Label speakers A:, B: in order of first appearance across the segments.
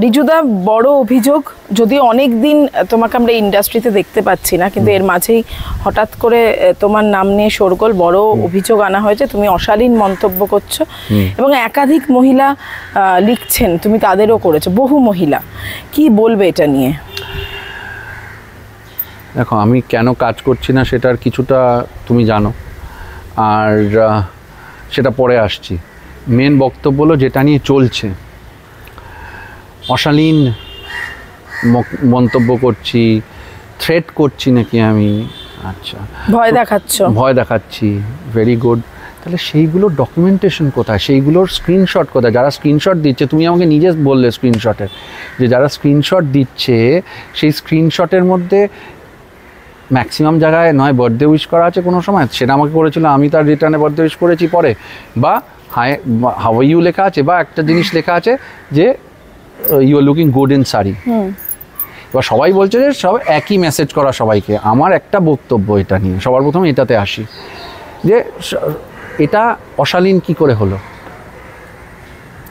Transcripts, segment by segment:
A: রিজুদা, বড় অভিযোগ, যদিও অনেক দিন তোমাকে আমরা ইন্ডাস্ট্রিতে দেখতে পাচ্ছি না, কিন্তু এর মাঝেই হঠাৎ করে তোমার নাম নিয়ে শোরগোল, বড় অভিযোগ আনা হয়েছে, তুমি অশালীন মন্তব্য করছো এবং একাধিক মহিলা লিখছেন, তুমি তাদেরও করেছো, বহু মহিলা। কি বলবে এটা নিয়ে?
B: দেখো, আমি কেন কাজ করছি না সেটার কিছুটা তুমি জানো, আর সেটা পরে আসছি। মেন বক্তব্য হলো যেটা নিয়ে চলছে, অশালীন মন্তব্য করছি, থ্রেট করছি নাকি আমি? আচ্ছা, ভয় দেখাচ্ছি, ভেরি গুড। তাহলে সেইগুলোর ডকুমেন্টেশন কোথায়? সেইগুলোর স্ক্রিনশট কোথায়? যারা স্ক্রিনশট দিচ্ছে, তুমি আমাকে নিজে বললে স্ক্রিনশটের, যে যারা স্ক্রিনশট দিচ্ছে সেই স্ক্রিনশটের মধ্যে ম্যাক্সিমাম জায়গায় নয় বার্থডে উইশ করা আছে কোনো সময়, সেটা আমাকে করেছিল, আমি তার রিটার্নে বার্থডে উইশ করেছি পরে, বা হাউ আর ইউ লেখা আছে, বা একটা জিনিস লেখা আছে যে you are looking good in sari. এবার সবাই বলছে যে সব একই মেসেজ করা সবাইকে। আমার একটা বক্তব্য এটা নিয়ে, সবার প্রথমে এটাতে আসি, যে এটা অশালীন কি করে হলো?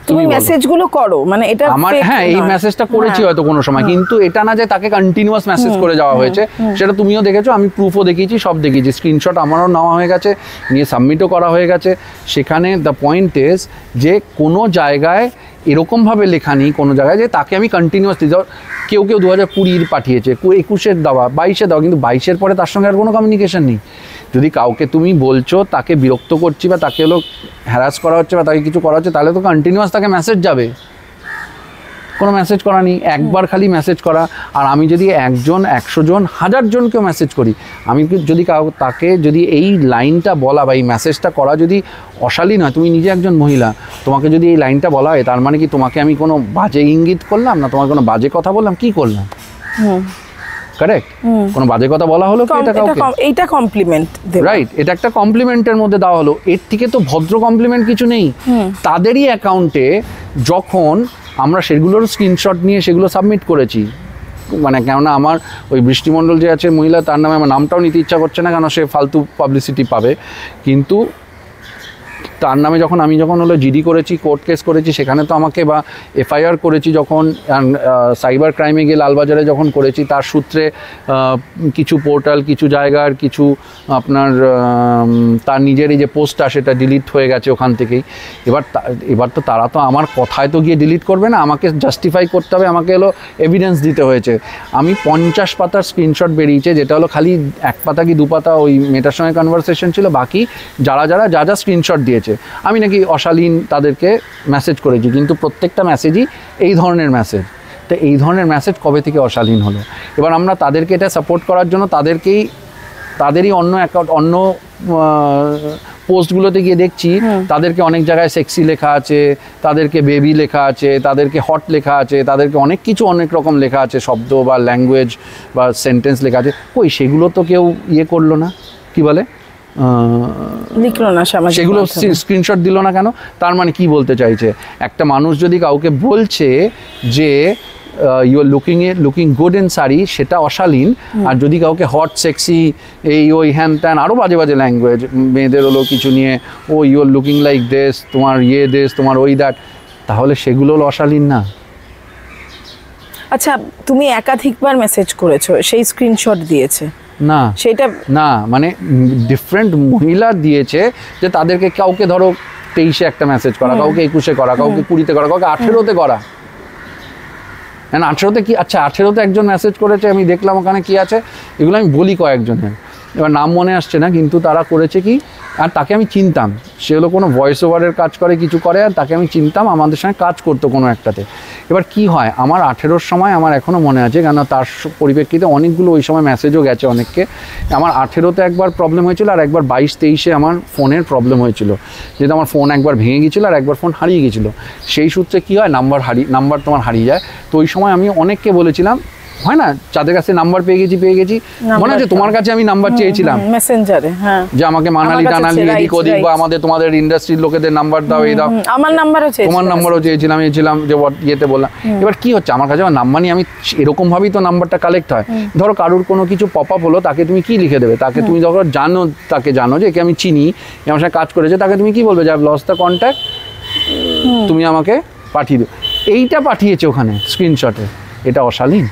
A: তুমি মেসেজগুলো করো, মানে এটা
B: আমার, হ্যাঁ, এই মেসেজটা করেছি হয়তো কোনো সময়, কিন্তু এটা না যে তাকে কন্টিনিউয়াস মেসেজ করে যাওয়া হয়েছে, সেটা তুমিও দেখেছো, আমি প্রুফও দেখিয়েছি, সব দেখিয়েছি, স্ক্রিনশট আমারও নেওয়া হয়ে গেছে, নিয়ে সাবমিটও করা হয়ে গেছে। সেখানে দ্য পয়েন্ট ইজ যে কোনো জায়গায় এরকমভাবে লেখা নেই কোনো জায়গায় যে তাকে আমি কন্টিনিউয়াসলি, কেউ 2020 পাঠিয়েছে, 21 দেওয়া, 22 দেওয়া, কিন্তু 22 পরে তার সঙ্গে আর কোনো কমিউনিকেশন নেই। যদি কাউকে তুমি বলছো তাকে বিরক্ত করছি, বা তাকে হলো হ্যারাস করা হচ্ছে, বা তাকে কিছু করা হচ্ছে, তাহলে তো কন্টিনিউয়াস তাকে মেসেজ যাবে। কোনো মেসেজ করা নেই, একবার খালি মেসেজ করা। আর আমি যদি 1 জন, 100 জন, 1000 জনকেও মেসেজ করি, আমি যদি তাকে যদি এই লাইনটা বলা বা এই মেসেজটা করা যদি অশালীন হয়, তুমি নিজে একজন মহিলা, তোমাকে যদি এই লাইনটা বলা হয়, তার মানে কি তোমাকে আমি কোনো বাজে ইঙ্গিত করলাম না, তোমার কোনো বাজে কথা বললাম, কি করলাম? কারেক্ট? কোনো বাজে কথা বলা হলো কি?
A: এটা কমপ্লিমেন্ট,
B: রাইট? এটা একটা কমপ্লিমেন্টের মধ্যে দেওয়া হলো। এর থেকে তো ভদ্র কমপ্লিমেন্ট কিছু নেই। তাদেরই অ্যাকাউন্টে যখন আমরা সেগুলোর স্ক্রিনশট নিয়ে সেগুলো সাবমিট করেছি, মানে কেননা আমার ওই বৃষ্টিমণ্ডল যে আছে মহিলা, তার নামে আমার নামটাও নিতে ইচ্ছা করছে না, কেন সে ফালতু পাবলিসিটি পাবে, কিন্তু তার নামে আমি যখন হলো জিডি করেছি, কোর্ট কেস করেছি, সেখানে তো আমাকে, বা এফআইআর করেছি যখন সাইবার ক্রাইমে গিয়ে লালবাজারে যখন করেছি, তার সূত্রে কিছু পোর্টাল, কিছু জায়গার কিছু আপনার তার নিজেরই যে পোস্টটা সেটা ডিলিট হয়ে গেছে ওখান থেকেই। এবার তো তারা তো আমার কথায় তো গিয়ে ডিলিট করবে না, আমাকে জাস্টিফাই করতে হবে, আমাকে হলো এভিডেন্স দিতে হয়েছে। আমি 50 পাতার স্ক্রিনশট বেরিয়েছে, যেটা হলো খালি 1 পাতা কি 2 পাতা ওই মেয়েটার সঙ্গে কনভারসেশন ছিল, বাকি যা স্ক্রিনশট দিয়েছে আমি নাকি অশালীন তাদেরকে মেসেজ করেছি, কিন্তু প্রত্যেকটা মেসেজই এই ধরনের মেসেজ। তো এই ধরনের মেসেজ কবে থেকে অশালীন হলো? এবার আমরা তাদেরকে এটা সাপোর্ট করার জন্য তাদেরই অন্য অ্যাকাউন্ট, অন্য পোস্টগুলোতে গিয়ে দেখছি তাদেরকে অনেক জায়গায় সেক্সি লেখা আছে, তাদেরকে বেবি লেখা আছে, তাদেরকে হট লেখা আছে, তাদেরকে অনেক কিছু অনেক রকম লেখা আছে, শব্দ বা ল্যাঙ্গুয়েজ বা সেন্টেন্স লেখা আছে। সেগুলো তো কেউ ইয়ে করলো না, কি বলে,
A: লিখলো না,
B: সেগুলো স্ক্রিনশট দিল না কেন? তার মানে কি বলতে চাইছে? একটা মানুষ যদি কাউকে বলছে যে you are looking good in sari, সেটা অশালীন। আর যদি কাউকে হট, সেক্সি, ওই হ্যান ত্যান, আরও বাজে বাজে ল্যাঙ্গুয়েজ, মেয়েদের হলো কিছু নিয়ে, you are looking like this, তোমার দিস, তোমার ওই দ্যাট, তাহলে সেগুলো হলো অশালীন না?
A: আচ্ছা, তুমি একাধিকবার মেসেজ করেছো, সেই স্ক্রিনশট দিয়েছে
B: না?
A: সেটা না,
B: মানে ডিফারেন্ট মহিলা দিয়েছে, যে তাদেরকে কাউকে ধরো 23-এ একটা মেসেজ করা, কাউকে 21-এ করা, কাউকে 20-তে করা, কাউকে 18-তে করা। 18-তে কি? আচ্ছা, 18-তে একজন মেসেজ করেছে, আমি দেখলাম ওখানে কি আছে, এগুলো আমি বলি কয়েকজনের, এবার নাম মনে আসছে না, কিন্তু তারা করেছে কি, আর তাকে আমি চিনতাম, সে হলো কোনো ভয়েস ওভারের কাজ করে, কিছু করে, আর তাকে আমি চিনতাম, আমাদের সঙ্গে কাজ করতো কোনো একটাতে। এবার কি হয়, আমার 18-র সময় আমার এখনও মনে আছে, কেন তার পরিপ্রেক্ষিতে অনেকগুলো ওই সময় মেসেজও গেছে অনেককে। আমার 18-তে একবার প্রবলেম হয়েছিল, আর একবার 22-23-এ আমার ফোনের প্রবলেম হয়েছিল, যেহেতু আমার ফোন একবার ভেঙে গিয়েছিলো, আর একবার ফোন হারিয়ে গিয়েছিলো। সেই সূত্রে কী হয়, নাম্বার তোমার হারিয়ে যায়। তো ওই সময় আমি অনেককে বলেছিলাম, হয় না, যাদের কাছে নাম্বার পেয়ে গেছি, মনে আছে তোমার কাছে আমি নাম্বার চেয়েছিলাম
A: মেসেঞ্জারে, হ্যাঁ,
B: যে আমাকে মানালি টানালি এদিক ওদিক, বা তোমাদের ইন্ডাস্ট্রির লোকেদের নাম্বার দাও, এই দাও,
A: আমার নাম্বারও চেয়েছিলাম,
B: যে ইয়েতে বললাম। এবার কি হচ্ছে, আমার কাছে নাম্বার নিয়ে আমি এরকম ভাবেই তো নাম্বারটা কালেক্ট হয়। ধরো কারুর কোনো কিছু পপ আপ হলো, তাকে তুমি কি লিখে দেবে? তাকে তুমি যখন জানো যে একে আমি চিনি, আমার সাথে কাজ করেছে, তাকে তুমি কি বলবে? যে I have lost the contact, তুমি আমাকে পাঠিয়ে দেবে। এইটা পাঠিয়েছে ওখানে স্ক্রিনশটে, এটা অশালীন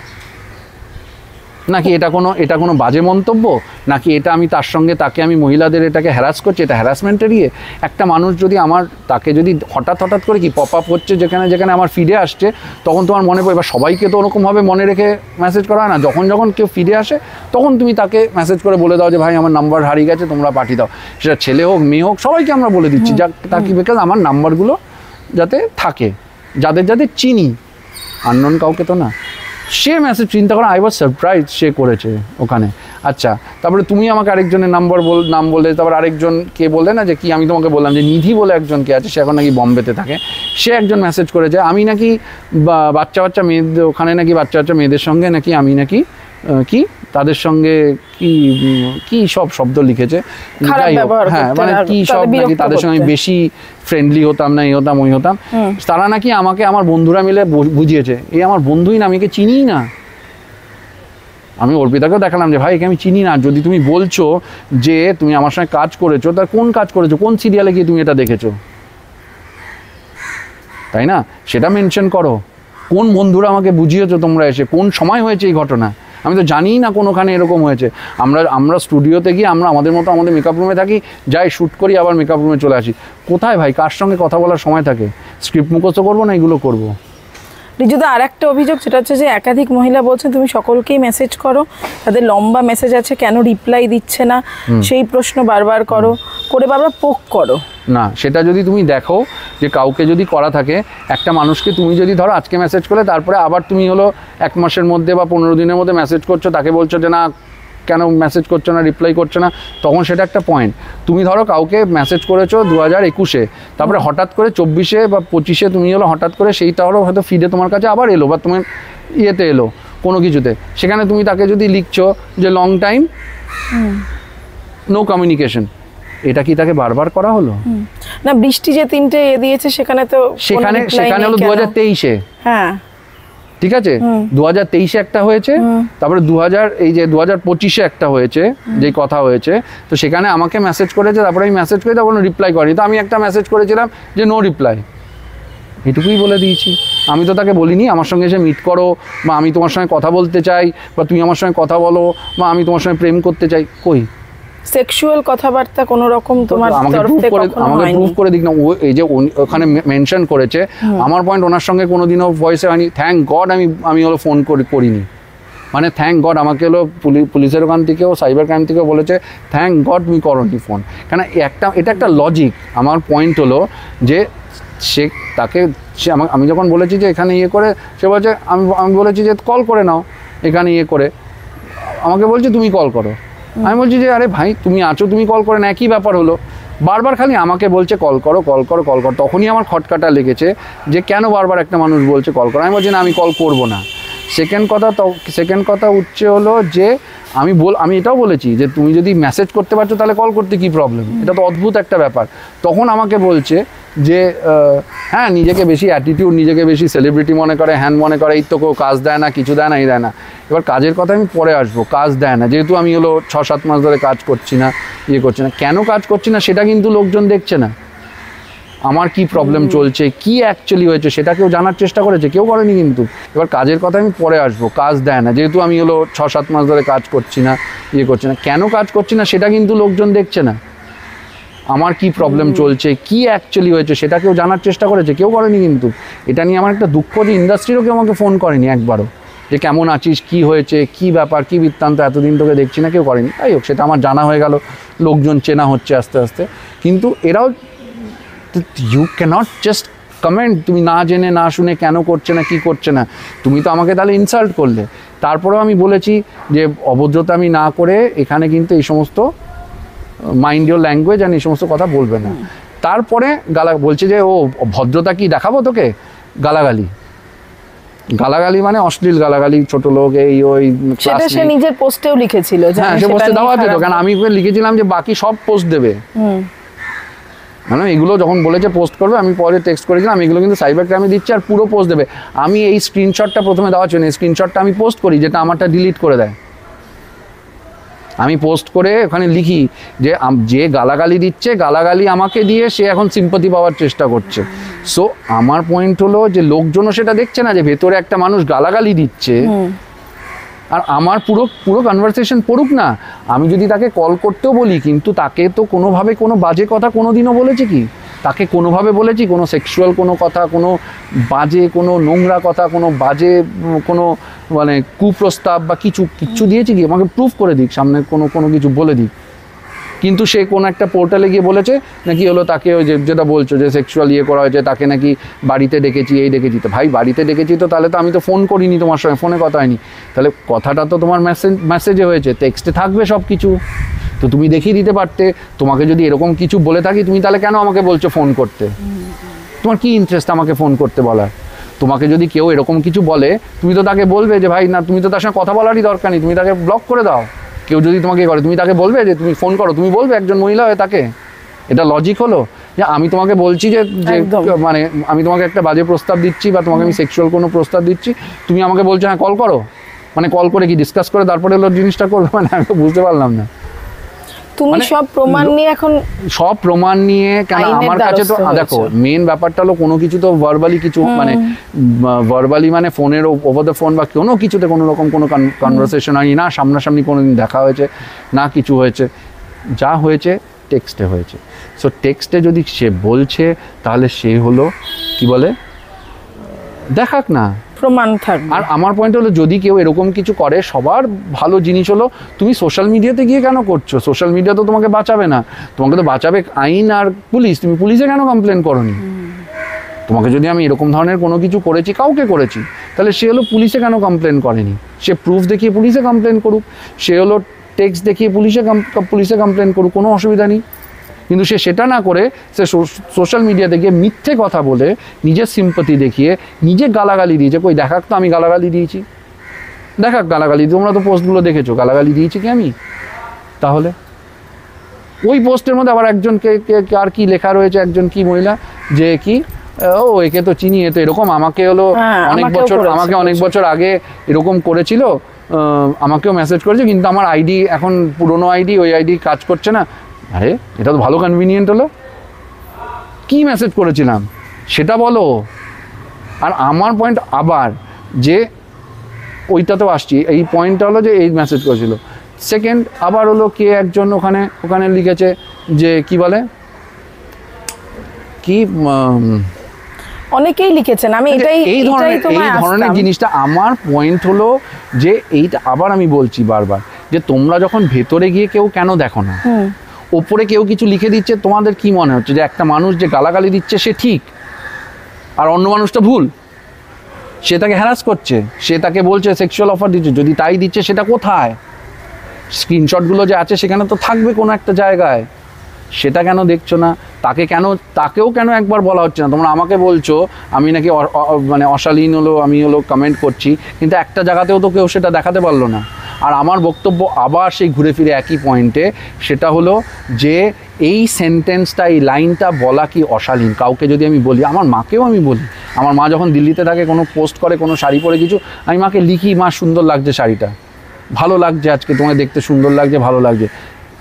B: নাকি এটা কোনো বাজে মন্তব্য, নাকি এটা আমি তার সঙ্গে তাকে আমি মহিলাদের এটাকে হ্যারাস করছি, এটা হ্যারাসমেন্টের ইয়ে? একটা মানুষ যদি তাকে যদি হঠাৎ করে কি পপ আপ হচ্ছে যেখানে আমার ফিডে আসছে, তখন তোমার মনে পড়ে, এবার সবাইকে তো ওরকমভাবে মনে রেখে মেসেজ করা হয় না, যখন কেউ ফিডে আসে তখন তুমি তাকে মেসেজ করে বলে দাও যে ভাই আমার নাম্বার হারিয়ে গেছে, তোমরা পাঠিয়ে দাও। সেটা ছেলে হোক মেয়ে হোক সবাইকে আমরা বলে দিচ্ছি, তার কি বিকজ আমার নাম্বারগুলো যাতে থাকে, যাদের চিনি, আননোন কাউকে তো না। সে মেসেজ, চিন্তা করো, আই ওয়াজ সারপ্রাইজ সে করেছে ওখানে। আচ্ছা, তারপরে তুমি আমাকে আরেকজনের নাম বললে, তারপর আরেকজন কে বললে না যে কি, আমি তোমাকে বললাম যে নিধি বলে একজন কে আছে, সে এখন নাকি বম্বেতে থাকে, সে একজন মেসেজ করেছে আমি নাকি বাচ্চা মেয়েদের ওখানে নাকি বাচ্চা মেয়েদের সঙ্গে নাকি আমি নাকি কি তাদের সঙ্গে কি সব শব্দ লিখেছে, হ্যাঁ মানে কি সব নাকি তাদের সঙ্গে বেশি ফ্রেন্ডলি হতাম না, এই হতাম ওই হতাম। তারা নাকি আমাকে আমার বন্ধুরা মিলে বুঝিয়েছে, এই আমার বন্ধুই না, আমি একে চিনিই না। আমি অর্পিতাকেও দেখালাম যে ভাই একে আমি চিনি না, যদি তুমি বলছো যে তুমি আমার সঙ্গে কাজ করেছো, তার কোন কাজ করেছো, কোন সিরিয়ালে গিয়ে তুমি এটা দেখেছো, তাই না? সেটা মেনশন করো, কোন বন্ধুরা আমাকে বুঝিয়েছো তোমরা এসে, কোন সময় হয়েছে এই ঘটনা, আমি তো জানিই না কোনোখানে এরকম হয়েছে। আমরা স্টুডিওতে গিয়ে আমরা আমাদের মতো আমাদের মেকআপ রুমে থাকি, যাই শ্যুট করি, আবার মেকআপ রুমে চলে আসি। কোথায় ভাই কার সঙ্গে কথা বলার সময় থাকে? স্ক্রিপ্ট মুখস্থ করবো না এগুলো করবো?
A: ঋজুদা, আর একটা অভিযোগ যেটা হচ্ছে যে একাধিক মহিলা বলছেন তুমি সকলকেই মেসেজ করো, তাদের লম্বা মেসেজ আছে, কেন রিপ্লাই দিচ্ছে না সেই প্রশ্ন বারবার করে বারবার পোক করো
B: না। সেটা যদি তুমি দেখো যে কাউকে যদি করা থাকে, একটা মানুষকে তুমি যদি ধরো আজকে মেসেজ করলে, তারপরে আবার তুমি হলো 1 মাসের মধ্যে বা 15 দিনের মধ্যে মেসেজ করছো, তাকে বলছো যে না কেন মেসেজ করছো না, রিপ্লাই করছো না, তখন সেটা একটা পয়েন্ট। তুমি ধরো কাউকে মেসেজ করেছো 2021-এ, তারপরে হঠাৎ করে 24-এ বা 25-এ তুমি হলো হঠাৎ করে সেইটা হলো হয়তো ফিডে তোমার কাছে আবার এলো, বা তোমার ইয়েতে এলো কোনো কিছুতে, সেখানে তুমি তাকে যদি লিখছো যে লং টাইম নো কমিউনিকেশন, এটা কি তাকে বারবার করা হলো?
A: না, বৃষ্টি যে 3টে দিয়েছে সেখানে হলো
B: 2023-এ,
A: হ্যাঁ
B: ঠিক আছে, 2023-এ একটা হয়েছে, তারপরে 2025-এ একটা হয়েছে, যে কথা হয়েছে, তো সেখানে আমাকে মেসেজ করেছে, তারপরে আমি মেসেজ করি, তখন রিপ্লাই করিনি, তো আমি একটা মেসেজ করেছিলাম যে নো রিপ্লাই, এটুকুই বলে দিয়েছি। আমি তো তাকে বলিনি আমার সঙ্গে এসে মিট করো, বা আমি তোমার সঙ্গে কথা বলতে চাই, বা তুমি আমার সঙ্গে কথা বলো, বা আমি তোমার সঙ্গে প্রেম করতে চাই। কই
A: সেক্সুয়াল কথাবার্তা কোনো রকম তোমার তরফ থেকে
B: আমাকে প্রুফ করে দিক না। এই যে ওখানে মেনশন করেছে, আমার পয়েন্ট ওনার সঙ্গে কোনোদিনও ভয়েসে হয়নি। থ্যাংক গড আমি হলো ফোন করিনি, মানে থ্যাংক গড আমাকে হলো পুলিশের ওখান থেকেও সাইবার ক্রাইম থেকেও বলেছে থ্যাংক গড তুমি করোনি ফোন। কেন এটা একটা লজিক। আমার পয়েন্ট হলো যে আমি যখন বলেছি যে এখানে ইয়ে করে, সে বলছে আমি বলেছি যে কল করে নাও এখানে ইয়ে করে, আমাকে বলছে তুমি কল করো। আমি বলছি যে আরে ভাই তুমি আছো, তুমি কল করে না, একই ব্যাপার হলো। বারবার খালি আমাকে বলছে কল করো। তখনই আমার খটকাটা লেগেছে যে কেন বারবার একটা মানুষ বলছে কল করো। আমি বলছি না আমি কল করবো না। সেকেন্ড কথা উঠছে হলো যে আমি এটাও বলেছি যে তুমি যদি মেসেজ করতে পারছো তাহলে কল করতে কি প্রবলেম, এটা তো অদ্ভুত একটা ব্যাপার। তখন আমাকে বলছে যে হ্যাঁ নিজেকে বেশি অ্যাটিটিউড, নিজেকে বেশি সেলিব্রিটি মনে করে, হ্যান মনে করে, এই তো কেউ কাজ দেয় না, কিছু দেয় না, এই দেয় না। এবার কাজের কথা আমি পরে আসবো। কাজ দেয় না যেহেতু আমি হলো 6-7 মাস ধরে কাজ করছি না, করছি না, কেন কাজ করছি না সেটা কিন্তু লোকজন দেখছে না। আমার কি প্রবলেম চলছে, কি অ্যাকচুয়ালি হয়েছে সেটা কেউ জানার চেষ্টা করেছে? কেউ করেনি। কিন্তু এবার কাজের কথা আমি পরে আসবো। কাজ দেয় না যেহেতু আমি হলো 6-7 মাস ধরে কাজ করছি না, করছি না, কেন কাজ করছি না সেটা কিন্তু লোকজন দেখছে না। আমার কি প্রবলেম চলছে, কি অ্যাকচুয়ালি হয়েছে সেটা কেউ জানার চেষ্টা করেছে? কেউ করেনি। কিন্তু এটা নিয়ে আমার একটা দুঃখ যে ইন্ডাস্ট্রিরও কেউ আমাকে ফোন করেনি একবারও যে কেমন আছিস, কি হয়েছে, কি ব্যাপার, কি বৃত্তান্ত, এতদিন তোকে দেখছি না, কেউ করেনি। তাই হোক, সেটা আমার জানা হয়ে গেল, লোকজন চেনা হচ্ছে আস্তে আস্তে। কিন্তু এরাও ইউ ক্যানট জাস্ট কমেন্ট, তুমি না জেনে না শুনে কেন করছে না, কি করছে না, তুমি তো আমাকে তাহলে ইনসাল্ট করলে। তারপরেও আমি বলেছি যে অভদ্রতা আমি না করে এখানে কিন্তু এই সমস্ত মাইন্ড ইওর ল্যাঙ্গুয়েজ আর এই সমস্ত কথা বলবে না। তারপরে বলছে যে ও ভদ্রতা কি দেখাবো তোকে, গালাগালি মানে অশ্লীল গালাগালি, ছোট লোক, এই ওই।
A: সেটা সে নিজের পোস্টেও লিখেছিল।
B: হ্যাঁ, সে পোস্টে দেওয়া আছে তো, কারণ আমি লিখেছিলাম যে বাকি সব পোস্ট দেবে। মানে এগুলো যখন বলেছে পোস্ট করবে, আমি পরে টেক্সট করেছিলাম আমি এগুলো কিন্তু সাইবার ক্রাইমে দিচ্ছি আর পুরো পোস্ট দেবে। আমি এই স্ক্রিনশটটা প্রথমে দেওয়ার জন্য স্ক্রিনশটটা আমি পোস্ট করি, যেটা আমারটা ডিলিট করে দেয়। আমি পোস্ট করে ওখানে লিখি যে যে গালাগালি দিচ্ছে, গালাগালি আমাকে দিয়ে সে এখন সিম্পাথি পাওয়ার চেষ্টা করছে। সো আমার পয়েন্ট হলো যে লোকজনও সেটা দেখছে না যে ভেতরে একটা মানুষ গালাগালি দিচ্ছে, আর আমার পুরো পুরো কনভারসেশন পড়ুক না, আমি যদি তাকে কল করতেও বলি, কিন্তু তাকে তো কোনোভাবে কোনো বাজে কথা কোনো দিনও বলেছে কি? তাকে কোনোভাবে বলেছি কোনো সেক্সুয়াল কোনো কথা, কোনো বাজে কোনো নোংরা কথা, কোনো বাজে কোনো মানে কুপ্রস্তাব বা কিচ্ছু দিয়েছি কি? আমাকে প্রুফ করে দিক, সামনে কোনো কিছু বলে দিক। কিন্তু সে কোন একটা পোর্টালে গিয়ে বলেছে নাকি হলো তাকে ওই যেটা বলছো যে সেক্সুয়াল ইয়ে করা হয়েছে, তাকে নাকি বাড়িতে ডেকেছি, এই ডেকেছি। তো ভাই বাড়িতে ডেকেছি তো তাহলে তো আমি তো ফোন করিনি তোমার সঙ্গে, ফোনে কথা হয়নি, তাহলে কথাটা তো তোমার মেসেজে হয়েছে, টেক্সটে থাকবে সব কিছু, তো তুমি দেখিয়ে দিতে পারতে। তোমাকে যদি এরকম কিছু বলে থাকি, তুমি তাহলে কেন আমাকে বলছো ফোন করতে? তোমার কি ইন্টারেস্ট আমাকে ফোন করতে বলার? তোমাকে যদি কেউ এরকম কিছু বলে, তুমি তো তাকে বলবে যে ভাই না, তুমি তো তার সঙ্গে কথা বলারই দরকার নেই, তুমি তাকে ব্লক করে দাও। কেউ যদি তোমাকে করে, তুমি তাকে বলবে যে তুমি ফোন করো, তুমি বলবে একজন মহিলা হয়ে তাকে? এটা লজিক হলো যে আমি তোমাকে বলছি যে মানে আমি তোমাকে একটা বাজে প্রস্তাব দিচ্ছি বা তোমাকে আমি সেক্সুয়াল কোনো প্রস্তাব দিচ্ছি, তুমি আমাকে বলছো হ্যাঁ কল করো, মানে কল করে কি ডিসকাস করে তারপরে হলো জিনিসটা করবে? মানে আমি তো বুঝতে পারলাম না।
A: তুমি সব প্রমাণ নিয়ে এখন
B: সব প্রমাণ নিয়ে কেন আমার কাছে তো দেখো মেন ব্যাপারটা হলো কোনো কিছু তো ভার্বালি কিছু মানে ভার্বালি মানে ফোনের ওভার দ্য ফোন বা কোনো কিছুতে কোনো রকম কোনো কনভারসেশন হয়নি, না সামনাসামনি কোনোদিন দেখা হয়েছে, না কিছু হয়েছে, যা হয়েছে টেক্সটে হয়েছে। সো টেক্সটে যদি সে বলছে তাহলে সে হলো কি বলে দেখাক না,
A: প্রমাণ থাকবে।
B: আর আমার পয়েন্ট হলো যদি কেউ এরকম কিছু করে, সবার ভালো জিনিস হলো তুমি সোশ্যাল মিডিয়াতে গিয়ে কেন করছো? সোশ্যাল মিডিয়া তো তোমাকে বাঁচাবে না, তোমাকে তো বাঁচাবে আইন আর পুলিশ। তুমি পুলিশে কেন কমপ্লেন করোনি? তোমাকে যদি আমি এরকম ধরনের কোনো কিছু করেছি, কাউকে করেছি, তাহলে সে হলো পুলিশে কেন কমপ্লেন করেনি? সে প্রুফ দেখিয়ে পুলিশে কমপ্লেন করুক, সে হলো টেক্সট দেখিয়ে পুলিশে কমপ্লেন করুক, কোনো অসুবিধা নেই। কিন্তু সে সেটা না করে সে সোশ্যাল মিডিয়াতে গিয়ে মিথ্যে কথা বলে নিজের সিম্পাথি দেখিয়ে নিজে গালাগালি দিয়েছে। কই দেখাক তো আমি গালাগালি দিয়েছি, দেখাক গালাগালি। তোমরা তো পোস্টগুলো দেখেছো, গালাগালি দিয়েছি কি আমি? তাহলে ওই পোস্টের মধ্যে আবার একজনকে আর কি লেখা রয়েছে, একজন কি মহিলা যে কি ও একে তো চিনি, এ তো এরকম আমাকে হলো আমাকে অনেক বছর আগে এরকম করেছিল, আমাকেও মেসেজ করেছে, কিন্তু আমার আইডি এখন পুরনো আইডি, ওই আইডি কাজ করছে না। আরে এটা তো ভালো কনভিনিয়েন্ট হলো, কি মেসেজ করেছিলাম সেটা বলো। আর আমার পয়েন্ট আবার যে ওইটাতেও আসছি, এই পয়েন্টটা হলো যে এই মেসেজ করেছিল। সেকেন্ড আবার হলো কে একজন ওখানে লিখেছে যে কি বলে কি
A: অনেকেই লিখেছেন, আমি এই
B: ধরনের জিনিসটা আমার পয়েন্ট হলো যে এইটা আবার আমি বলছি বারবার যে তোমরা যখন ভেতরে গিয়ে কেউ কেন দেখো না, ওপরে কেউ কিছু লিখে দিচ্ছে, তোমাদের কি মনে হচ্ছে যে একটা মানুষ যে গালাগালি দিচ্ছে সে ঠিক আর অন্য মানুষটা ভুল? সে তাকে হ্যারাস করছে, সে তাকে বলছে সেক্সুয়াল অফার দিচ্ছে, যদি তাই দিচ্ছে সেটা কোথায়? স্ক্রিনশটগুলো যে আছে সেখানে তো থাকবে কোনো একটা জায়গায়, সেটা কেন দেখছো না? তাকেও কেন একবার বলা হচ্ছে না? তোমরা আমাকে বলছো আমি নাকি মানে অশালীন হলো, আমি হলো কমেন্ট করছি, কিন্তু একটা জায়গাতেও তো কেউ সেটা দেখাতে পারলো না। আর আমার বক্তব্য আবার সেই ঘুরে ফিরে একই পয়েন্টে, সেটা হলো যে এই সেন্টেন্সটা, এই লাইনটা বলা কি অশালীন? কাউকে যদি আমি বলি, আমার মাকেও আমি বলি, আমার মা যখন দিল্লিতে থাকে কোনো পোস্ট করে কোনো শাড়ি পরে কিছু, আমি মাকে লিখি মা সুন্দর লাগছে শাড়িটা, ভালো লাগছে আজকে তোমায় দেখতে, সুন্দর লাগছে, ভালো লাগছে।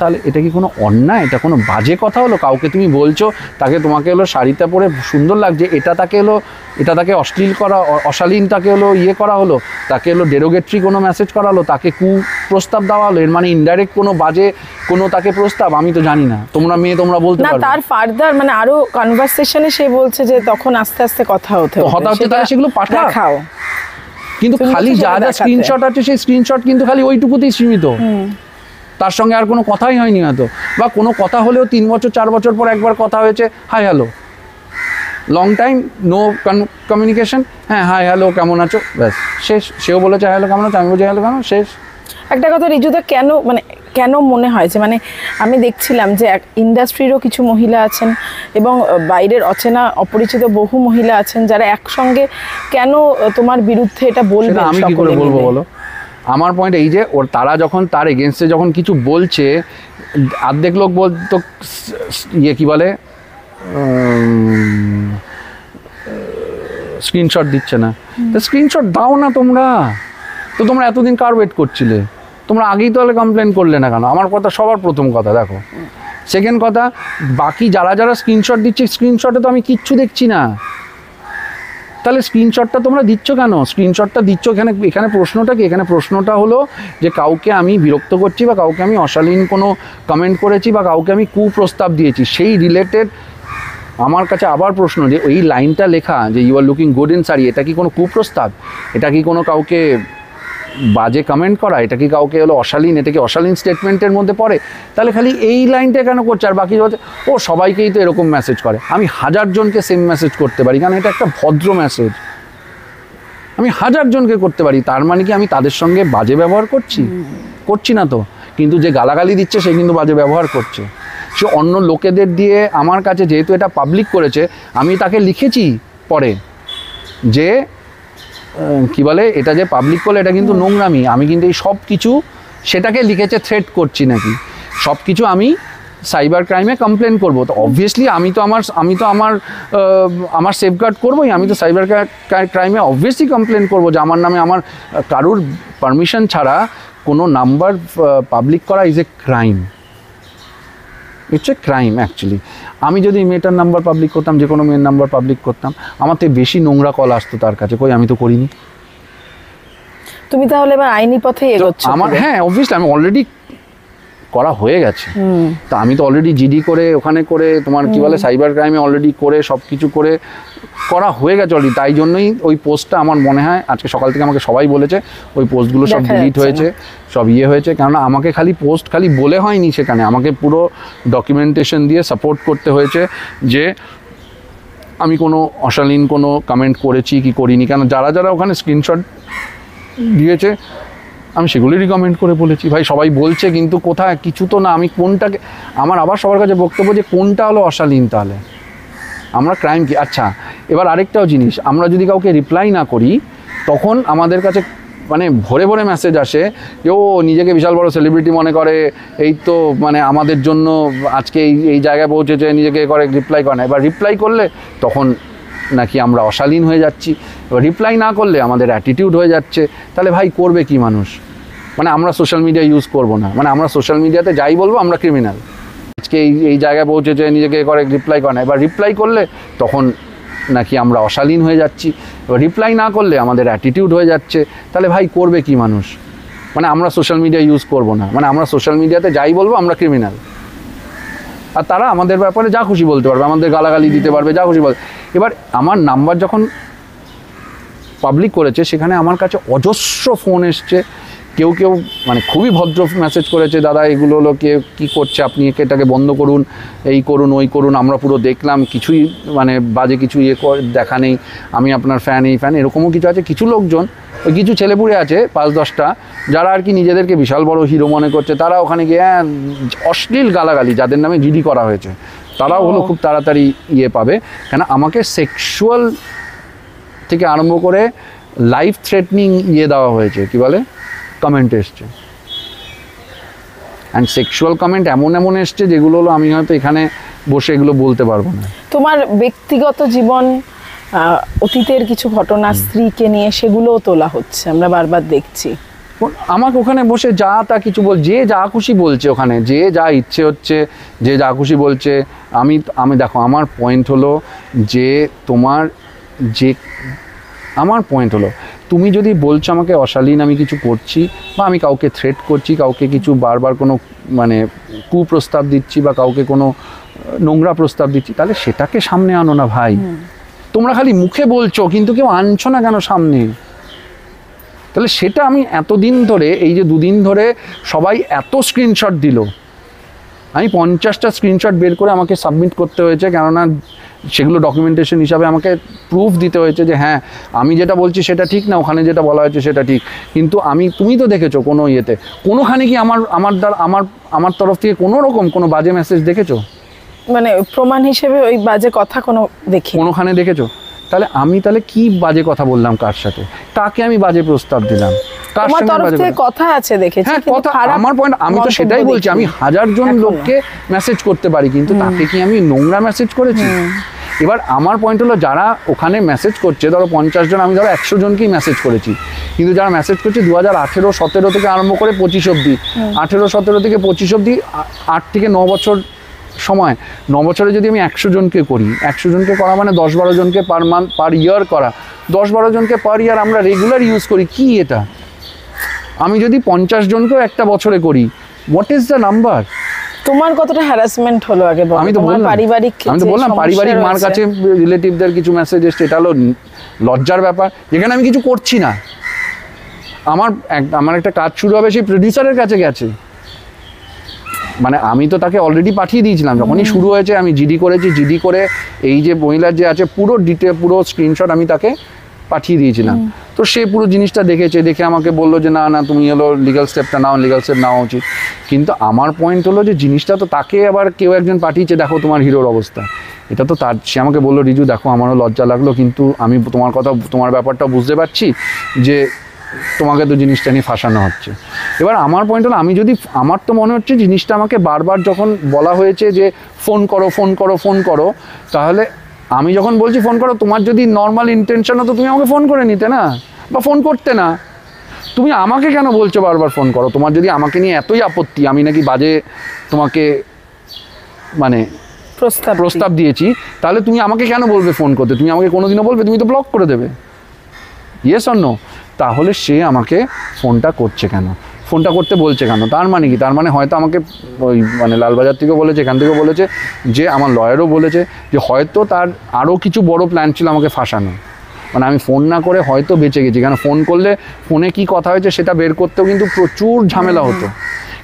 B: তাহলে এটা কি কোনো অন্যায়? এটা কোনো বাজে কথা হলো? কাউকে তুমি বলছো তোমাকে হলো শাড়িটা পরে সুন্দর লাগছে, এটা তাকে অশ্লীল করা, অশালীন তাকে হলো ইয়ে করা হলো, তাকে হলো ডেরোগেটরি কোনো মেসেজ করা হলো, তাকে কুপ্রস্তাব দেওয়া হলো, এর মানে ইনডাইরেক্ট কোনো বাজে কোনো তাকে প্রস্তাব? আমি তো জানি না, তোমরা মেয়ে তোমরা বলতে পারবে।
A: না, তার ফার্দার মানে আরো কনভারসেশনে সে বলছে যে তখন আস্তে আস্তে কথা হতে
B: তাহলে সেগুলো পাঠাও, কিন্তু খালি যা যা স্ক্রিনশট আছে সেই স্ক্রিনশট কিন্তু খালি ওইটুকুতেই সীমিত, তার সঙ্গে আর কোনো কথাই হয়নি হয়তো, বা কোনো কথা হলেও 3 বছর 4 বছর পর একবার কথা হয়েছে, hi hello, long time no communication, হ্যাঁ হাই হ্যালো কেমন আছো, ব্যাস শেষ। সেও বলেছে হাই হ্যালো কেমন আছো, আমি বলছি হ্যালো কেমন, শেষ।
A: একটা কথা ঋজুদা, কেন মনে হয় যে মানে আমি দেখছিলাম যে ইন্ডাস্ট্রিরও কিছু মহিলা আছেন এবং বাইরের অচেনা অপরিচিত বহু মহিলা আছেন যারা একসঙ্গে কেন তোমার বিরুদ্ধে এটা বলবে?
B: আমি কি করে বলবো বলো? আমার পয়েন্ট এই যে তারা যখন তার এগেনস্টে যখন কিছু বলছে, অর্ধেক লোক বলতো ইয়ে কি বলে স্ক্রিনশট দিচ্ছে না, তো স্ক্রিনশট দাও না তোমরা। তো তোমরা এতদিন কার ওয়েট করছিলে? তোমরা আগেই তাহলে কমপ্লেন করলে না কেন? আমার কথা সবার প্রথম কথা। দেখো, সেকেন্ড কথা, বাকি যারা যারা স্ক্রিনশট দিচ্ছে, স্ক্রিনশটে তো আমি কিচ্ছু দেখছি না। তাহলে স্ক্রিনশটটা তোমরা দিচ্ছ কেন? স্ক্রিনশটটা দিচ্ছ এখানে প্রশ্নটা কি? এখানে প্রশ্নটা হলো যে কাউকে আমি বিরক্ত করছি, বা কাউকে আমি অশালীন কোনো কমেন্ট করেছি, বা কাউকে আমি কুপ্রস্তাব দিয়েছি, সেই রিলেটেড আমার কাছে আবার প্রশ্ন যে ওই লাইনটা লেখা যে you are looking good in sari, এটা কি কোনো কুপ্রস্তাব? এটা কি কোনো কাউকে বাজে কমেন্ট করা? এটা কি কাউকে হলো অশালীন? এটা কি অশালীন স্টেটমেন্টের মধ্যে পড়ে? তাহলে খালি এই লাইনটা কেন করছে? আর বাকি বলছে ও সবাইকেই তো এরকম মেসেজ করে। আমি 1000 জনকে সেম মেসেজ করতে পারি, কারণ এটা একটা ভদ্র মেসেজ। আমি 1000 জনকে করতে পারি, তার মানে কি আমি তাদের সঙ্গে বাজে ব্যবহার করছি না তো? কিন্তু যে গালাগালি দিচ্ছে সে কিন্তু বাজে ব্যবহার করছে। সে অন্য লোকেদের দিয়ে আমার কাছে, যেহেতু এটা পাবলিক করেছে, আমি তাকে লিখেছি পরে যে কি বলে, এটা যে পাবলিক করলে এটা কিন্তু নোংরামি। আমি কিন্তু এই সব কিছু সেটাকে লিখেছে থ্রেট করছি নাকি, সব কিছু আমি সাইবার ক্রাইমে কমপ্লেন করব। তো অবভিয়াসলি আমি তো আমার সেফগার্ড করবোই। আমি তো সাইবার ক্রাইমে অবভিয়াসলি কমপ্লেন করবো যে আমার নামে, আমার কারুর পারমিশন ছাড়া কোনো নাম্বার পাবলিক করা is a crime. It's a crime actually. আমি যদি মেয়েটার নাম্বার পাবলিক করতাম, যে কোনো মেয়ের নাম্বার পাবলিক করতাম, আমার থেকে বেশি নোংরা কল আসতো তার কাছে। কই, আমি তো করিনি।
A: তুমি তাহলে এবার আইনি পথে এগোচ্ছ?
B: আমার, হ্যাঁ, অবভিয়াসলি আমি অলরেডি করা হয়ে গেছে। তা আমি তো অলরেডি জিডি করে, ওখানে করে, তোমার কি বলে, সাইবার ক্রাইমে অলরেডি করে, সব কিছু করে করা হয়ে গেছে অলরেডি। তাই জন্যই ওই পোস্টটা আমার মনে হয় আজকে সকাল থেকে আমাকে সবাই বলেছে ওই পোস্টগুলো সব ডিলিট হয়েছে, সব হয়েছে। কেননা আমাকে খালি পোস্ট খালি বলে হয়নি, সেখানে আমাকে পুরো ডকুমেন্টেশন দিয়ে সাপোর্ট করতে হয়েছে যে আমি কোনো অশালীন কোনো কমেন্ট করেছি কি করিনি। কেন যারা যারা ওখানে স্ক্রিনশট দিয়েছে আমি সেগুলোই কমেন্ট করে বলেছি, ভাই সবাই বলছে কিন্তু কোথায় কিছু তো না। আমি কোনটাকে, আমার আবার সবার কাছে বক্তব্য যে কোনটা হলো অশালীন, তাহলে আমরা ক্রাইম কি? আচ্ছা, এবার আরেকটাও জিনিস, আমরা যদি কাউকে রিপ্লাই না করি তখন আমাদের কাছে মানে ভরে ভরে মেসেজ আসে যে ও নিজেকে বিশাল বড় সেলিব্রিটি মনে করে, এই তো মানে আমাদের জন্য আজকে এই জায়গায় পৌঁছেছে, নিজেকে করে, রিপ্লাই করে না। এবার রিপ্লাই করলে তখন নাকি আমরা অশালীন হয়ে যাচ্ছি, এবার রিপ্লাই না করলে আমাদের অ্যাটিটিউড হয়ে যাচ্ছে। তাহলে ভাই করবে কি মানুষ? মানে আমরা সোশ্যাল মিডিয়া ইউজ করব না, মানে আমরা সোশ্যাল মিডিয়াতে যাই বলবো আমরা ক্রিমিনাল, আজকে এই জায়গায় পৌঁছেছে, নিজেকে করে, রিপ্লাই করে না। এবার রিপ্লাই করলে তখন নাকি আমরা অশালীন হয়ে যাচ্ছি, এবার রিপ্লাই না করলে আমাদের অ্যাটিটিউড হয়ে যাচ্ছে। তাহলে ভাই করবে কি মানুষ? মানে আমরা সোশ্যাল মিডিয়া ইউজ করব না, মানে আমরা সোশ্যাল মিডিয়াতে যাই বলবো আমরা ক্রিমিনাল, আর তারা আমাদের ব্যাপারে যা খুশি বলতে পারবে, আমাদের গালাগালি দিতে পারবে, যা খুশি বলবে। এবার আমার নাম্বার যখন পাবলিক করেছে, সেখানে আমার কাছে অজস্র ফোন এসছে। কেউ মানে খুবই ভদ্র মেসেজ করেছে, দাদা এগুলো হলো কে কী করছে, আপনি এটাকে বন্ধ করুন, এই করুন, ওই করুন, আমরা পুরো দেখলাম, কিছুই মানে বাজে কিছু দেখা নেই, আমি আপনার ফ্যান, এই ফ্যান, এরকমও কিছু আছে। কিছু লোকজন, ওই কিছু ছেলেপুড়ে আছে 5-10টা, যারা আর কি নিজেদেরকে বিশাল বড় হিরো মনে করছে, তারা ওখানে গিয়ে অশ্লীল গালাগালি, যাদের নামে জিডি করা হয়েছে, তারাও হলো খুব তাড়াতাড়ি পাবে। কেন আমাকে সেক্সুয়াল থেকে আরম্ভ করে লাইফ থ্রেটনিং দেওয়া হয়েছে, কি বলে, কমেন্ট এসছে। অ্যান্ড সেক্সুয়াল কমেন্ট এমন এসছে যেগুলো হলো আমি হয়তো এখানে বসে এগুলো বলতে পারবো না।
A: তোমার ব্যক্তিগত জীবন, অতীতের কিছু ঘটনা, স্ত্রীকে নিয়ে, সেগুলোও তোলা হচ্ছে, আমরা বারবার দেখছি।
B: আমাকে ওখানে বসে যা তা কিছু যে যা খুশি বলছে, ওখানে যে যা ইচ্ছে হচ্ছে, যে যা খুশি বলছে। আমি দেখো, আমার পয়েন্ট হলো যে আমার পয়েন্ট হলো তুমি যদি বলছো আমাকে অশালীন আমি কিছু করছি, বা আমি কাউকে থ্রেট করছি, কাউকে কিছু বারবার কোনো মানে কুপ্রস্তাব দিচ্ছি, বা কাউকে কোনো নোংরা প্রস্তাব দিচ্ছি, তাহলে সেটাকে সামনে আনো না ভাই। তোমরা খালি মুখে বলছো কিন্তু কেউ আনছো না কেন সামনে? তাহলে সেটা আমি এতদিন ধরে, এই যে 2 দিন ধরে সবাই এত স্ক্রিনশট দিল, আমি 50টা স্ক্রিনশট বের করে আমাকে সাবমিট করতে হয়েছে, কেননা সেগুলো ডকুমেন্টেশন হিসাবে আমাকে প্রুফ দিতে হয়েছে যে হ্যাঁ আমি যেটা বলছি সেটা ঠিক না, ওখানে যেটা বলা হয়েছে সেটা ঠিক। কিন্তু তুমি তো দেখেছো কোনো কোনোখানে কি আমার তরফ থেকে কোনো রকম কোনো বাজে মেসেজ দেখেছো?
A: মানে প্রমাণ হিসেবে ওই বাজে কথা কোনোখানে
B: দেখেছো? তাহলে আমি কি বাজে কথা বললাম, কার সাথে, কাকে আমি বাজে প্রস্তাব দিলাম,
A: তোমার তরফ থেকে কথা আছে দেখেছি,
B: হ্যাঁ কথা, আমার পয়েন্ট, আমি তো সেটাই বলছি, আমি 1000 জন লোককে মেসেজ করতে পারি, কিন্তু তাকে কি আমি নোংরা মেসেজ করেছি? এবার আমার পয়েন্ট হলো যারা ওখানে মেসেজ করছে, ধরো 50 জন, আমি ধরো 100 জনকেই মেসেজ করেছি, কিন্তু যারা মেসেজ করছে 2018-17 থেকে আরম্ভ করে 25 অবধি, 18-17 থেকে 25 অবধি 8 থেকে 9 বছর সময়, 9 বছরে যদি আমি 100 জনকে করি, 100 জনকে করা মানে 10-12 জনকে পার মান্থ পার ইয়ার করা, 10-12 জনকে পার ইয়ার আমরা রেগুলার ইউজ করি, কি এটা? আমি যদি 50 জনকেও একটা বছরে করি, হোয়াট ইজ দ্য নাম্বার?
A: তোমার কতটা হ্যারাসমেন্ট হলো আগে বলো?
B: আমি তো বললাম পারিবারিক মার কাছে রিলেটিভদের কিছু মেসেজ এসছে, এটা হলো লজ্জার ব্যাপার, যেখানে আমি কিছু করছি না। আমার একটা কাজ শুরু হবে সেই প্রডিউসারের কাছে গেছে, মানে আমি তো তাকে অলরেডি পাঠিয়ে দিয়েছিলাম যখনই শুরু হয়েছে, আমি জিডি করেছি, জিডি করে এই যে মহিলার যে আছে পুরো ডিটেল পুরো স্ক্রিনশট আমি তাকে পাঠিয়ে দিয়েছিলাম। তো সে পুরো জিনিসটা দেখেছে, দেখে আমাকে বললো যে না না তুমি হলো লিগাল স্টেপটা নাও, লিগাল স্টেপ নেওয়া উচিত। কিন্তু আমার পয়েন্ট হলো যে জিনিসটা তো তাকে আবার কেউ একজন পাঠিয়েছে, দেখো তোমার হিরোর অবস্থা, এটা তো তার, সে আমাকে বললো রিজু দেখো আমারও লজ্জা লাগলো, কিন্তু আমি তোমার কথা তোমার ব্যাপারটা বুঝতে পারছি যে তোমাকে তো জিনিসটা নিয়ে ফাঁসানো হচ্ছে। এবার আমার পয়েন্ট হলো আমি যদি, আমার তো মনে হচ্ছে জিনিসটা আমাকে বারবার যখন বলা হয়েছে যে ফোন করো ফোন করো ফোন করো, তাহলে আমি যখন বলছি ফোন করো, তোমার যদি নর্মাল ইন্টেনশন হতো তুমি আমাকে ফোন করে নিতে না, বা ফোন করতে না। তুমি আমাকে কেন বলছো বারবার ফোন করো? তোমার যদি আমাকে নিয়ে এতই আপত্তি, আমি নাকি বাজে তোমাকে মানে প্রস্তাব দিয়েছি, তাহলে তুমি আমাকে কেন বলবে ফোন করতে? তুমি আমাকে কোনোদিনও বলবে? তুমি তো ব্লক করে দেবে, ইয়েস অর নো? তাহলে সে আমাকে ফোনটা করছে কেন, ফোনটা করতে বলছে কেন? তার মানে কি? তার মানে হয়তো আমাকে ওই মানে লালবাজার থেকেও বলেছে, এখান থেকেও বলেছে, যে আমার লয়ারও বলেছে যে হয়তো তার আরও কিছু বড় প্ল্যান ছিল আমাকে ফাঁসানো। মানে আমি ফোন না করে হয়তো বেঁচে গেছি, কেন ফোন করলে ফোনে কি কথা হয়েছে সেটা বের করতেও কিন্তু প্রচুর ঝামেলা হতো,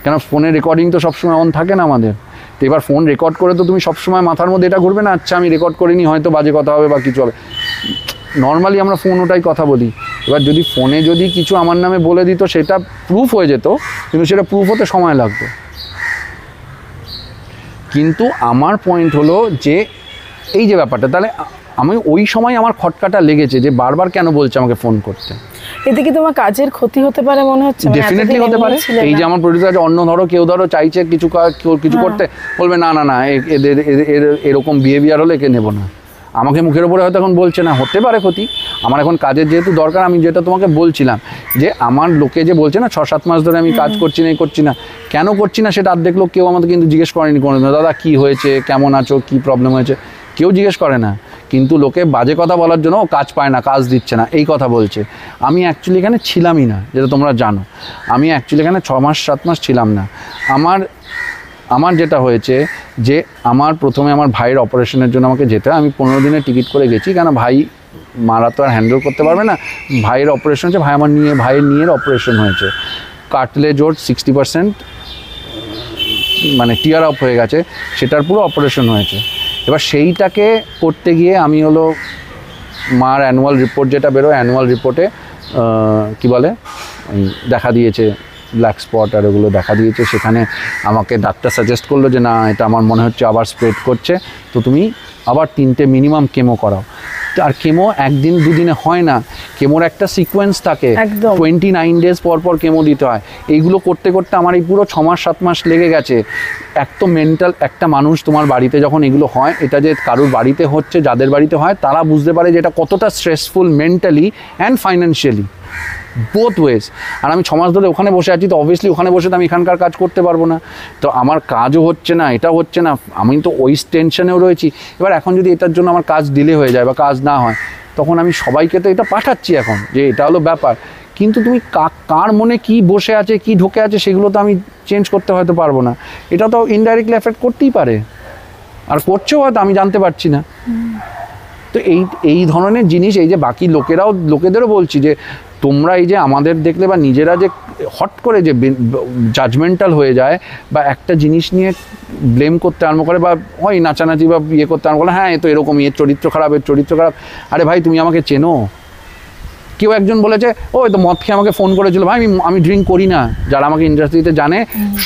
B: কেন ফোনের রেকর্ডিং তো সবসময় অন থাকে না আমাদের। তো এবার ফোন রেকর্ড করে তো তুমি সবসময় মাথার মধ্যে এটা ঘুরবে না, আচ্ছা আমি রেকর্ড করিনি, হয়তো বাজে কথা হবে বা কিছু হবে। নর্মালি আমরা ফোন ওটাই কথা বলি। এবার যদি ফোনে যদি কিছু আমার নামে বলে দিত সেটা প্রুফ হয়ে যেত, কিন্তু সেটা প্রুফ হতে সময় লাগতো। কিন্তু আমার পয়েন্ট হলো যে এই যে ব্যাপারটা, তাহলে আমি ওই সময় আমার খটকাটা লেগেছে যে বারবার কেন বলছে আমাকে ফোন করতে।
A: এতে কি তোমার কাজের ক্ষতি হতে পারে মনে হচ্ছে?
B: ডেফিনেটলি হতে পারে। এই যে আমার প্রডিউসার অন্য ধরো কেউ ধরো চাইছে কিছু করতে, বলবে না না না এদের এরকম বিহেভিয়ার হলে একে নেবো না, আমাকে মুখের উপরে হয়তো এখন বলছে না, হতে পারে ক্ষতি। আমার এখন কাজের যেহেতু দরকার, আমি যেটা তোমাকে বলছিলাম যে আমার লোকে যে বলছে না 6-7 মাস ধরে আমি কাজ করছি না, করছি না, কেন করছি না সেটা অর্ধেক লোক কেউ আমাকে কিন্তু জিজ্ঞেস করেনি কোনোদিন, দাদা কী হয়েছে, কেমন আছো, কী প্রবলেম হয়েছে, কেউ জিজ্ঞেস করে না। কিন্তু লোকে বাজে কথা বলার জন্য ও কাজ পায় না, কাজ দিচ্ছে না, এই কথা বলছে। আমি অ্যাকচুয়ালি এখানে ছিলামই না, যেটা তোমরা জানো। আমি অ্যাকচুয়ালি এখানে 6-7 মাস ছিলাম না। আমার যেটা হয়েছে যে আমার প্রথমে আমার ভাইয়ের অপারেশনের জন্য আমাকে যেতে হয়, আমি 15 দিনের টিকিট করে গেছি, কেন ভাই মারা তো আর হ্যান্ডেল করতে পারবে না। ভাইয়ের অপারেশন হচ্ছে, ভাইয়ের নিয়ের অপারেশন হয়েছে, কাটলেজ ওর 60% মানে টিয়ার আপ হয়ে গেছে, সেটার পুরো অপারেশন হয়েছে। এবার সেইটাকে করতে গিয়ে আমি হলো মার অ্যানুয়াল রিপোর্ট যেটা বেরোয়, অ্যানুয়াল রিপোর্টে কী বলে দেখা দিয়েছে ব্ল্যাক স্পট আর ওগুলো দেখা দিয়েছে। সেখানে আমাকে ডাক্তার সাজেস্ট করলো যে না এটা আমার মনে হচ্ছে আবার স্প্রেড করছে, তো তুমি আবার 3টে মিনিমাম কেমো করাও। আর কেমো 1-2 দিনে হয় না, কেমোর একটা সিকোয়েন্স থাকে, 29 ডেজ পর পর কেমো দিতে হয়। এইগুলো করতে করতে আমার এই পুরো 6-7 মাস লেগে গেছে। এক তো মেন্টাল, একটা মানুষ তোমার বাড়িতে যখন এগুলো হয়, এটা যে কারোর বাড়িতে হচ্ছে, যাদের বাড়িতে হয় তারা বুঝতে পারে যে এটা কতটা stressful mentally and financially, both ways. আর আমি 6 মাস ধরে ওখানে বসে আছি, তো অবভিয়াসলি ওখানে বসে তো আমি এখানকার কাজ করতে পারবো না, তো আমার কাজও হচ্ছে না, এটা হচ্ছে না, আমি তো ওই টেনশনেও রয়েছি। এবার এখন যদি এটার জন্য আমার কাজ ডিলে হয়ে যায় বা কাজ না হয়, তখন আমি সবাইকে তো এটা পাঠাচ্ছি এখন যে এটা হলো ব্যাপার, কিন্তু তুমি কার মনে কি বসে আছে, কি ঢোকে আছে, সেগুলো তো আমি চেঞ্জ করতে হয়তো পারবো না। এটা তো ইনডাইরেক্টলি এফেক্ট করতেই পারে, আর করছেও হয়তো আমি জানতে পারছি না। তো এই ধরনের জিনিস, এই যে বাকি লোকেদেরও বলছি যে তোমরা এই যে আমাদের দেখলে বা নিজেরা যে হট করে যে জাজমেন্টাল হয়ে যায় বা একটা জিনিস নিয়ে ব্লেম করতে আরম্ভ করে বা হয় নাচানাচি বা ইয়ে করতে আরম্ভ করে, হ্যাঁ এ তো এরকমই, এর চরিত্র খারাপ, এর চরিত্র খারাপ। আরে ভাই তুমি আমাকে চেনো? কেউ একজন বলেছে ও তো মদ খেয়ে আমাকে ফোন করেছিল, ভাই আমি ড্রিঙ্ক করি না। যারা আমাকে ইন্ডাস্ট্রিতে জানে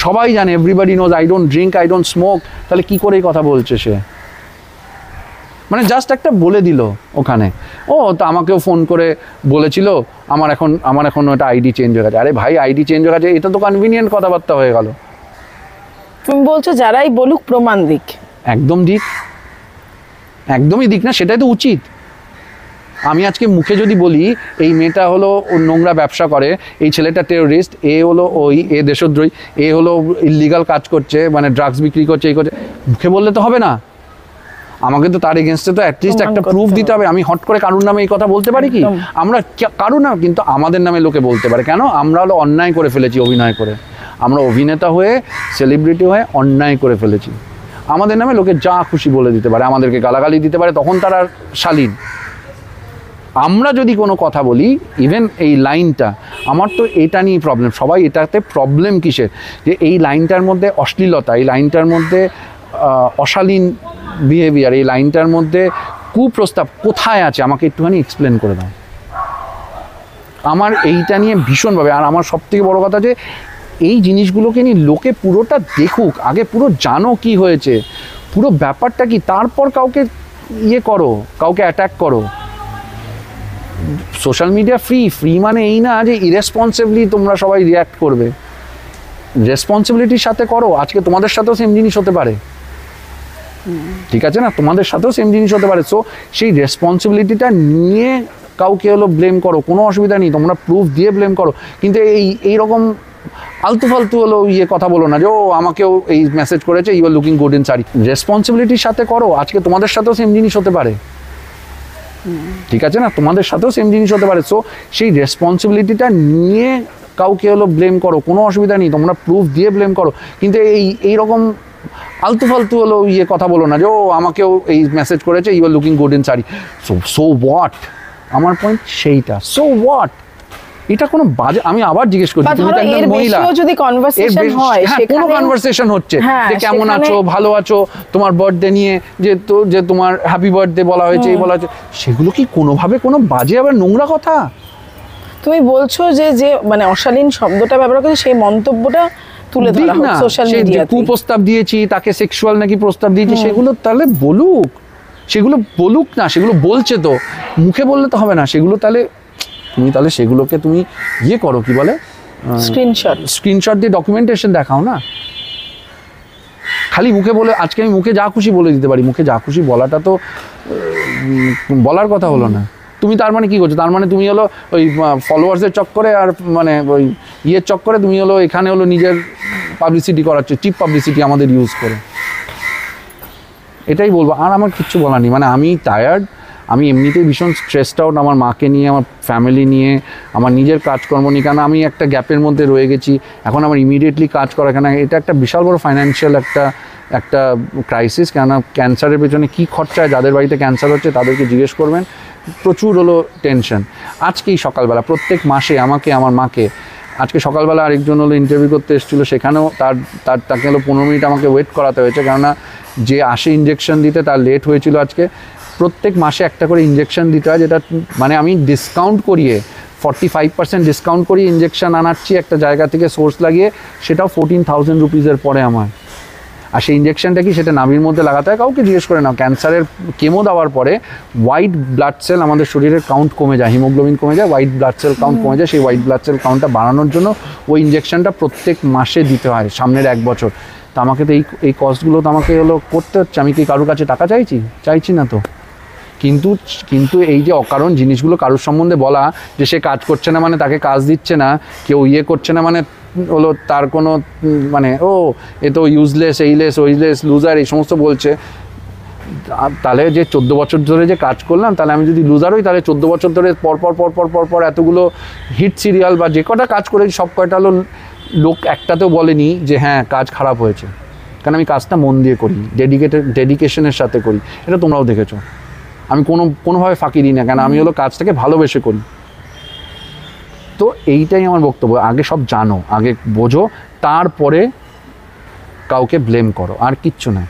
B: সবাই জানে, everybody knows I don't drink, I don't smoke. তাহলে কী করে এই কথা বলছে সে? মানে জাস্ট একটা বলে দিল ওখানে, ও তো আমাকেও ফোন করে বলেছিল আমার এখন ওটা আইডি চেঞ্জ হয়ে গেছে। আরে ভাই আইডি চেঞ্জ হয়ে গেছে, এটা তো কনভিনিয়েন্ট কথাবার্তা হয়ে গেল।
A: তুমি বলছো যারাই বলুক প্রমাণ দিক,
B: একদম ঠিক। একদমই দিক না, সেটাই তো উচিত। আমি আজকে মুখে যদি বলি এই মেয়েটা হলো নোংরা ব্যবসা করে, এই ছেলেটা টেরোরিস্ট, এ হলো ওই, এ দেশদ্রোহী, এ হলো ইলিগাল কাজ করছে, মানে ড্রাগস বিক্রি করছে, এই করছে, মুখে বললে তো হবে না। আমাকে তো তার এগেনস্টে তো অ্যাটলিস্ট একটা প্রুফ দিতে হবে। আমি হট করে কারুর নামে এই কথা বলতে পারি কি? আমরা কারুর নাম, কিন্তু আমাদের নামে লোকে বলতে পারে কেন? আমরা হলো অন্যায় করে ফেলেছি অভিনয় করে, আমরা অভিনেতা হয়ে, সেলিব্রিটি হয়ে অন্যায় করে ফেলেছি। আমাদের নামে লোকে যা খুশি বলে দিতে পারে, আমাদেরকে গালাগালি দিতে পারে, তখন তারা শালীন। আমরা যদি কোনো কথা বলি, ইভেন এই লাইনটা, আমার তো এটা নিয়ে প্রবলেম, সবাই এটাতে প্রবলেম কিসের, যে এই লাইনটার মধ্যে অশ্লীলতা, এই লাইনটার মধ্যে অশালীন বিহেভিয়ার, এই লাইনটার মধ্যে কুপ্রস্তাব কোথায় আছে, আমাকে একটুখানি এক্সপ্লেন করে দাও। আমার এইটা নিয়ে ভীষণভাবে, আর আমার সবথেকে বড় কথা যে এই জিনিসগুলোকে নিয়ে লোকে পুরোটা দেখুক, আগে পুরো জানো কি হয়েছে, পুরো ব্যাপারটা কি, তারপর কাউকে ইয়ে করো, কাউকে অ্যাটাক করো। সোশ্যাল মিডিয়া ফ্রি মানে এই না যে ইরেসপন্সিবলি তোমরা সবাই রিয়্যাক্ট করবে, রেসপন্সিবিলিটির সাথে করো। আজকে তোমাদের সাথেও সেম জিনিস হতে পারে, ঠিক আছে না? তোমাদের সাথেও সেম জিনিস হতে পারে। সো সেই রেসপন্সিবিলিটিটা নিয়ে কাউকে হলো ব্লেম করো, কোনো অসুবিধা নেই, তোমরা প্রুফ দিয়ে ব্লেম করো, কিন্তু এইরকম আলতু ফালতু হলো ইয়ে কথা বলো না যে ও আমাকেও এই মেসেজ করেছে, you are looking good in sari. রেসপন্সিবিলিটির সাথে করো, আজকে তোমাদের সাথেও সেম জিনিস হতে পারে, ঠিক আছে না? তোমাদের সাথেও সেম জিনিস হতে পারে। সো সেই রেসপন্সিবিলিটিটা নিয়ে কাউকে হলো ব্লেম করো, কোনো অসুবিধা নেই, তোমরা প্রুফ দিয়ে ব্লেম করো, কিন্তু এইরকম আলতু ফালতু হলো ইয়ে কথা বলো না যে ও আমাকেও এই মেসেজ করেছে, you are looking good in sari. So what, আমার পয়েন্ট সেইটা, সো হোয়াট, এটা কোনো বাজে। আমি আবার জিজ্ঞেস করছি, তুমি তো একজন মহিলা,
A: যদি কনভারসেশন হয়,
B: কোনো কনভারসেশন হচ্ছে যে কেমন আছো, ভালো আছো, তোমার বার্থডে নিয়ে যে তোমার হ্যাপি বার্থডে বলা হয়েছে, এই বলা হয়েছে, সেগুলো কি কোনোভাবে কোনো বাজে আবার নোংরা কথা?
A: তুমি বলছো যে মানে অশালীন শব্দটা ব্যবহার করে সেই মন্তব্যটা তুলে ধরা হোক সোশ্যাল মিডিয়াতে।
B: কুপ্রস্তাব দিয়েছি, তাকে সেক্সুয়াল নাকি প্রস্তাব দিয়েছি, সেগুলো তাহলে বলুক, সেগুলো বলুক না, সেগুলো বলছে তো, মুখে বললে তো হবে না, সেগুলো তাহলে তুমি তাহলে সেগুলোকে তুমি ইয়ে করো, কি বলে, স্ক্রিনশট দিয়ে ডকুমেন্টেশন দেখাও না। খালি মুখে বলে, আজকে আমি মুখে যা খুশি বলে দিতে পারি, মুখে যা খুশি বলাটা তো বলার কথা হলো না। তুমি তার মানে কি করছো? তার মানে তুমি হলো ওই ফলোয়ার্সের চক্করে আর মানে ওই ইয়ের চক্করে তুমি হলো এখানে হলো নিজের পাবলিসিটি করাচ্ছ, চিপ পাবলিসিটি আমাদের ইউজ করে। এটাই বলবো, আর আমার কিচ্ছু বলার নেই। মানে আমি টায়ার্ড, আমি এমনিতেই ভীষণ স্ট্রেসড আউট, আমার মাকে নিয়ে, আমার ফ্যামিলি নিয়ে, আমার নিজের কাজকর্ম নিয়ে। কারণ আমি একটা গ্যাপের মধ্যে রয়ে গেছি, এখন আমার ইমিডিয়েটলি কাজ করা, কেন এটা একটা বিশাল বড় ফাইন্যান্সিয়াল একটা ক্রাইসিস। কেননা ক্যান্সারের পেছনে কী খরচা হয়, যাদের বাড়িতে ক্যান্সার হচ্ছে তাদেরকে জিজ্ঞেস করবেন, প্রচুর হলো টেনশন। আজকেই সকালবেলা, প্রত্যেক মাসে আমাকে, আমার মাকে, আজকে সকালবেলা আরেকজন হলো ইন্টারভিউ করতে এসেছিলো, সেখানেও তাকে হলো 15 মিনিট আমাকে ওয়েট করাতে হয়েছে, কেননা যে আসে ইঞ্জেকশন দিতে তার লেট হয়েছিল আজকে। প্রত্যেক মাসে একটা করে ইঞ্জেকশন দিতে হয়, যেটা মানে আমি ডিসকাউন্ট করিয়ে 45% ডিসকাউন্ট করিয়ে ইঞ্জেকশন আনাচ্ছি একটা জায়গা থেকে সোর্স লাগিয়ে, সেটাও 14,000 রুপিসের পরে আমার। আর সেই ইঞ্জেকশনটা কি, সেটা নাভির মধ্যে লাগাতে হয়, কাউকে জিজ্ঞেস করে নাও। ক্যান্সারের কেমো দেওয়ার পরে হোয়াইট ব্লাড সেল আমাদের শরীরের কাউন্ট কমে যায়, হিমোগ্লোবিন কমে যায়, হোয়াইট ব্লাড সেল কাউন্ট কমে যায়। সেই হোয়াইট ব্লাড সেল কাউন্টটা বাড়ানোর জন্য ওই ইঞ্জেকশনটা প্রত্যেক মাসে দিতে হয় সামনের 1 বছর। তো আমাকে তো এই কস্টগুলো তো আমাকে হলো করতে হচ্ছে। আমি কি কারোর কাছে টাকা চাইছি না তো। কিন্তু এই যে অকারণ জিনিসগুলো কারোর সম্বন্ধে বলা, যে সে কাজ করছে না মানে তাকে কাজ দিচ্ছে না, কেউ ইয়ে করছে না মানে হলো তার কোনো মানে ও এ তো ইউজলেস, ওইলেস, লুজার, এই সমস্ত বলছে। তাহলে যে 14 বছর ধরে যে কাজ করলাম, তাহলে আমি যদি লুজার হই, তাহলে 14 বছর ধরে পর এতগুলো হিট সিরিয়াল বা যে কটা কাজ করেছি সব কয়টা হলো লোক একটাতেও বলেনি যে হ্যাঁ কাজ খারাপ হয়েছে, কারণ আমি কাজটা মন দিয়ে করি, ডেডিকেশনের সাথে করি। এটা তোমরাও দেখেছো, আমি কোনোভাবে ফাঁকি দিই না, কেন আমি হলো কাজটাকে ভালোবেসে করি। তো এইটাই আমার বক্তব্য, আগে সব জানো, আগে বোঝো, তারপরে কাউকে ব্লেম করো, আর কিচ্ছু না।